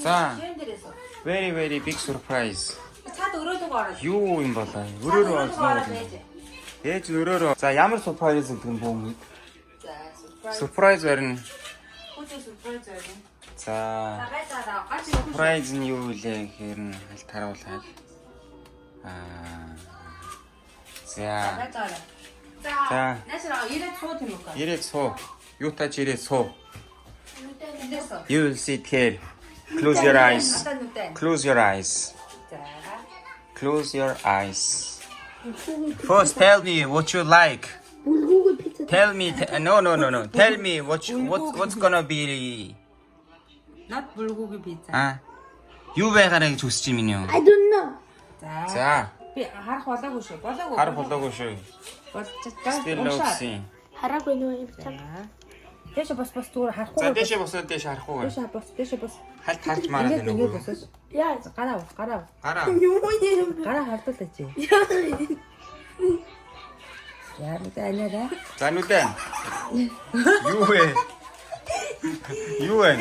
자, 시엔들에서. very very big surprise. 차도 өр어두고 와라. юу юм бол 차도 өрөөрөө өр어두고 와라 олсон. 해야지. Ээж өрөөрөө. За ямар surprise гэдэг юм бэ? 자, surprise. Surprise барина. 호주 surprise 여기. За, 나가자라. 같이 surprise нь юу вэ гэхээр нь алт харуулаад. За, 나가자라. 자. 자, 나시랑 이래 초 되니까. ирээд суу. Юутай ч ирээд суу. 됐어. You will sit here. Close your eyes. 갖다 놓대. Close your eyes. 자. Close your eyes. First, tell me what you like. 불고기 피자. Tell me. No. Tell me what's gonna be. 낫 불고기 피자. 아, юу байгааг зүсч юм юу? I don't know. 자. За, би харах болоогүй шүү. Болоогүй. хар болоогүй шүү. Болчихлоо. Still no see. 하라고 해놓은 자. дэше бас зүгээр харахгүй. За, дэше босоод дэше харахгүй. дэше бас. Хальт харж мараад байна Ингээд уу? босоош. 야, гараа. Гараа. 요모님. гараа хардуулаач. яа мэдээ аниада. За нүдэн. Юу вэ? Юу вэ?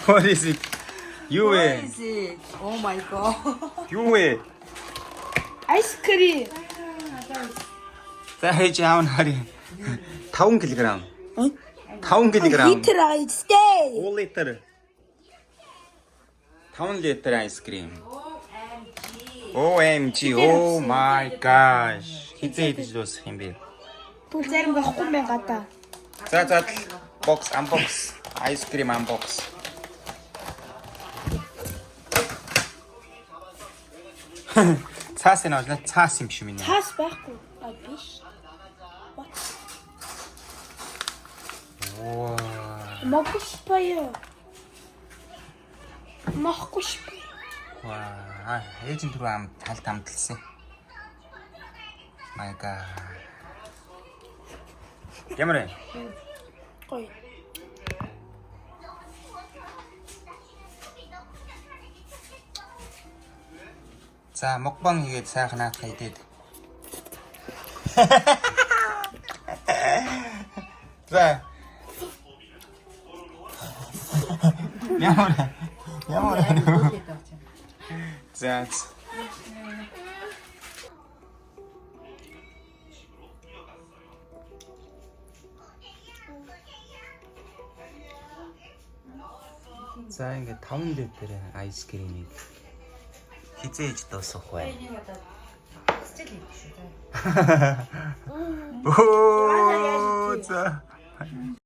What is it? Юу вэ? Oh my god. Юу вэ? 아이스크림. За хэж аав нарыг 5 кг. 5 кг. 리틀 아이스크림. 5 литр. 5 литр айскрим. OMG. Oh my gosh. Хизээ идэж дуусах юм бэ? 또 자른 거 헛구면 같다. За box unbox. Айскрим unbox. цаас энэ бол цаас юм шиг минь. 다시 байхгүй. А биш. Вау. 먹고 싶어요. 먹고 싶어요. Ваа. Ээжин түрүү талт амталсан. My god. Ямар вэ? 거의. За мукбан хийгээд сайхан наатах идээд. За. Ямар. За. За ингээд 5 литр айскримыг хизээж дуусгах бай. Оо за.